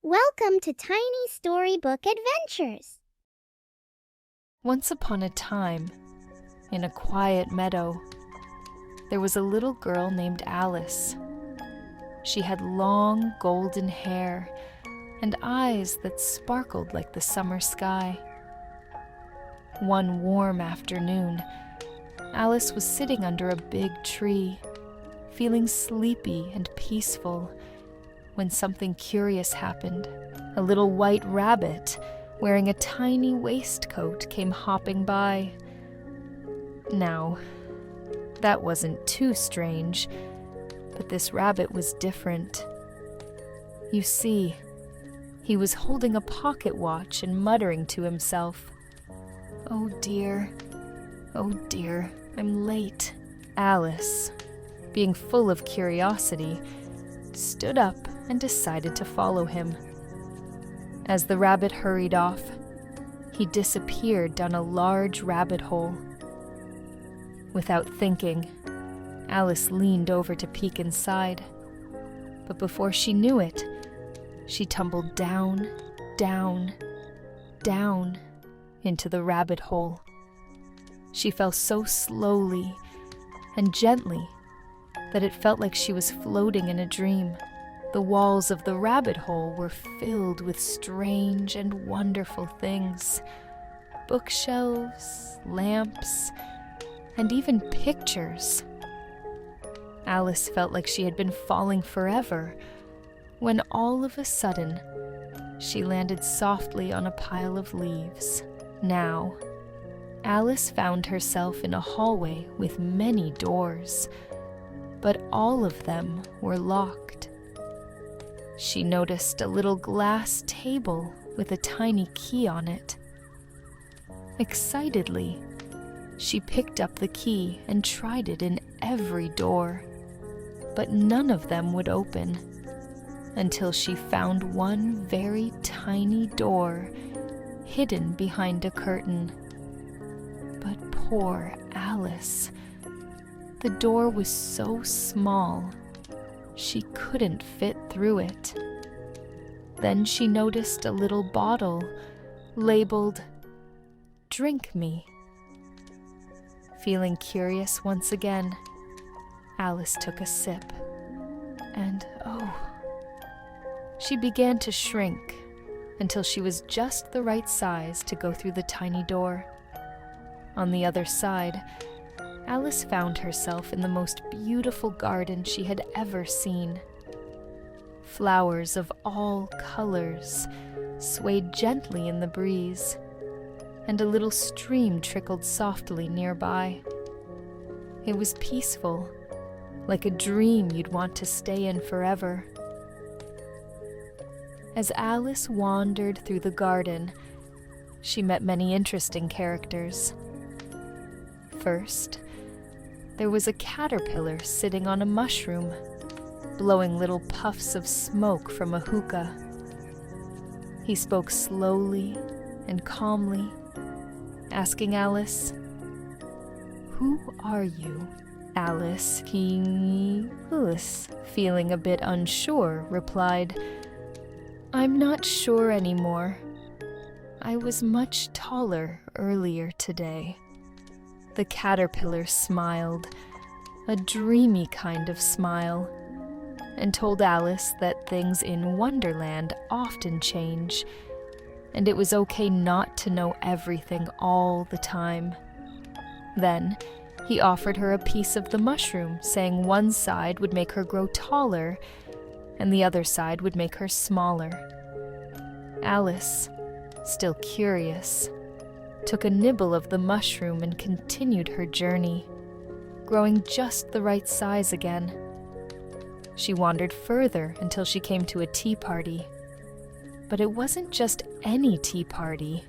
Welcome to Tiny Storybook Adventures. Once upon a time, in a quiet meadow, there was a little girl named Alice. She had long golden hair and eyes that sparkled like the summer sky. One warm afternoon, Alice was sitting under a big tree, feeling sleepy and peaceful, when something curious happened. A little white rabbit, wearing a tiny waistcoat, came hopping by. Now, that wasn't too strange, but this rabbit was different. You see, he was holding a pocket watch and muttering to himself, oh dear, I'm late." Alice, being full of curiosity, stood up and decided to follow him. As the rabbit hurried off, he disappeared down a large rabbit hole. Without thinking, Alice leaned over to peek inside. But before she knew it, she tumbled down, down, down into the rabbit hole. She fell so slowly and gently that it felt like she was floating in a dream. The walls of the rabbit hole were filled with strange and wonderful things. Bookshelves, lamps, and even pictures. Alice felt like she had been falling forever, when all of a sudden, she landed softly on a pile of leaves. Now, Alice found herself in a hallway with many doors, but all of them were locked. She noticed a little glass table with a tiny key on it. Excitedly, she picked up the key and tried it in every door, but none of them would open until she found one very tiny door hidden behind a curtain. But poor Alice, the door was so small, she couldn't fit through it. Then she noticed a little bottle labeled, "Drink me." Feeling curious once again, Alice took a sip, and she began to shrink until she was just the right size to go through the tiny door. On the other side, Alice found herself in the most beautiful garden she had ever seen. Flowers of all colors swayed gently in the breeze, and a little stream trickled softly nearby. It was peaceful, like a dream you'd want to stay in forever. As Alice wandered through the garden, she met many interesting characters. First, there was a caterpillar sitting on a mushroom, blowing little puffs of smoke from a hookah. He spoke slowly and calmly, asking Alice, "Who are you?" Alice, feeling a bit unsure, replied, "I'm not sure anymore. I was much taller earlier today." The caterpillar smiled, a dreamy kind of smile, and told Alice that things in Wonderland often change, and it was okay not to know everything all the time. Then, he offered her a piece of the mushroom, saying one side would make her grow taller, and the other side would make her smaller. Alice, still curious, took a nibble of the mushroom and continued her journey, growing just the right size again. She wandered further until she came to a tea party. But it wasn't just any tea party.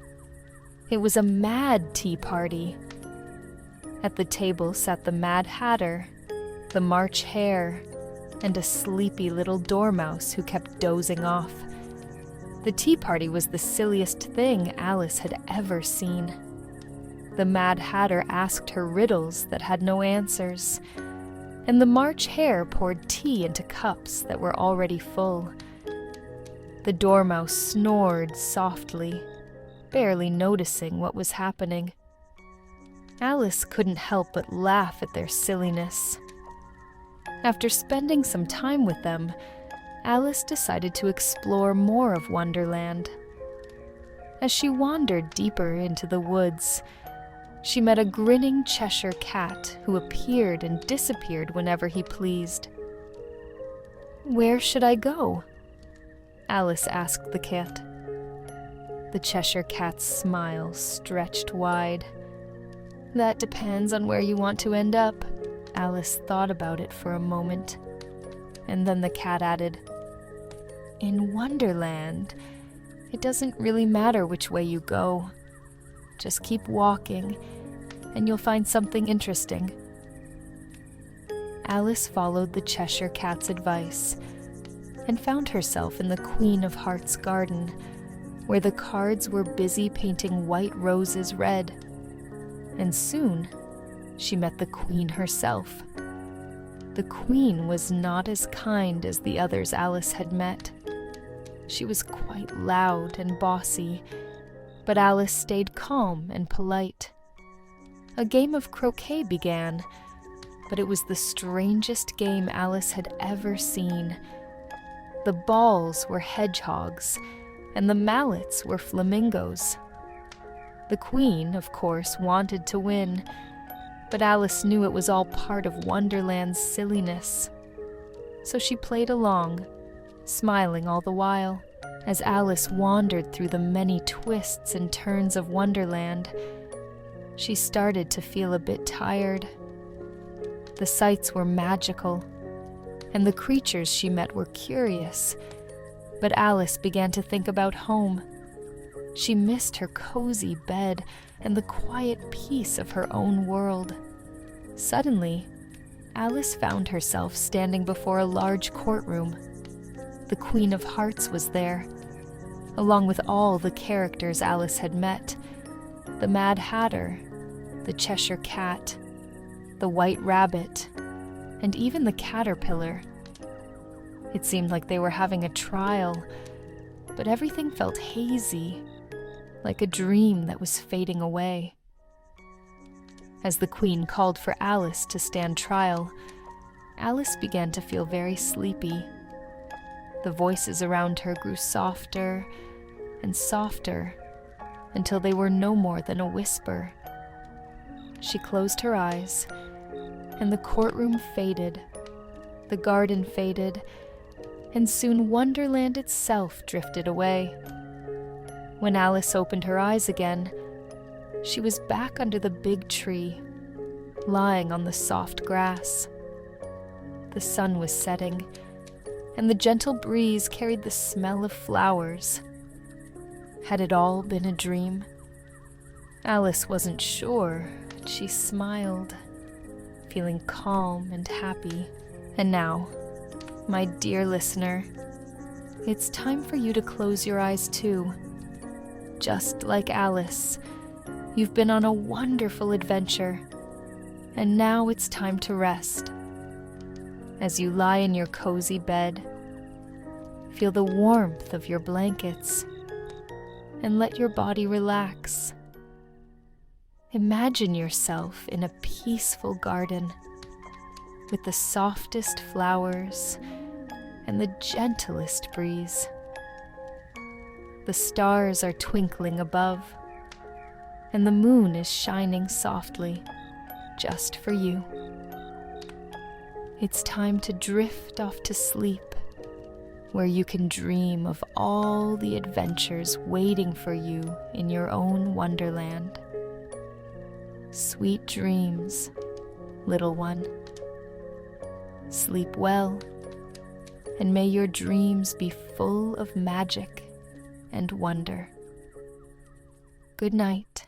It was a mad tea party. At the table sat the Mad Hatter, the March Hare, and a sleepy little dormouse who kept dozing off. The tea party was the silliest thing Alice had ever seen. The Mad Hatter asked her riddles that had no answers, and the March Hare poured tea into cups that were already full. The dormouse snored softly, barely noticing what was happening. Alice couldn't help but laugh at their silliness. After spending some time with them, Alice decided to explore more of Wonderland. As she wandered deeper into the woods, she met a grinning Cheshire Cat who appeared and disappeared whenever he pleased. "Where should I go?" Alice asked the cat. The Cheshire Cat's smile stretched wide. "That depends on where you want to end up." Alice thought about it for a moment, and then the cat added, "In Wonderland, it doesn't really matter which way you go. Just keep walking, and you'll find something interesting." Alice followed the Cheshire Cat's advice and found herself in the Queen of Hearts' garden, where the cards were busy painting white roses red. And soon, she met the Queen herself. The Queen was not as kind as the others Alice had met. She was quite loud and bossy, but Alice stayed calm and polite. A game of croquet began, but it was the strangest game Alice had ever seen. The balls were hedgehogs, and the mallets were flamingos. The Queen, of course, wanted to win, but Alice knew it was all part of Wonderland's silliness. So she played along, smiling all the while. As Alice wandered through the many twists and turns of Wonderland, she started to feel a bit tired. The sights were magical, and the creatures she met were curious, but Alice began to think about home. She missed her cozy bed and the quiet peace of her own world. Suddenly, Alice found herself standing before a large courtroom. The Queen of Hearts was there, along with all the characters Alice had met: the Mad Hatter, the Cheshire Cat, the White Rabbit, and even the Caterpillar. It seemed like they were having a trial, but everything felt hazy, like a dream that was fading away. As the Queen called for Alice to stand trial, Alice began to feel very sleepy. The voices around her grew softer and softer until they were no more than a whisper. She closed her eyes, and the courtroom faded, the garden faded, and soon Wonderland itself drifted away. When Alice opened her eyes again, she was back under the big tree, lying on the soft grass. The sun was setting, and the gentle breeze carried the smell of flowers. Had it all been a dream? Alice wasn't sure, but she smiled, feeling calm and happy. And now, my dear listener, it's time for you to close your eyes too. Just like Alice, you've been on a wonderful adventure, and now it's time to rest. As you lie in your cozy bed, feel the warmth of your blankets, and let your body relax. Imagine yourself in a peaceful garden with the softest flowers and the gentlest breeze. The stars are twinkling above, and the moon is shining softly just for you. It's time to drift off to sleep, where you can dream of all the adventures waiting for you in your own Wonderland. Sweet dreams, little one. Sleep well, and may your dreams be full of magic and wonder. Good night.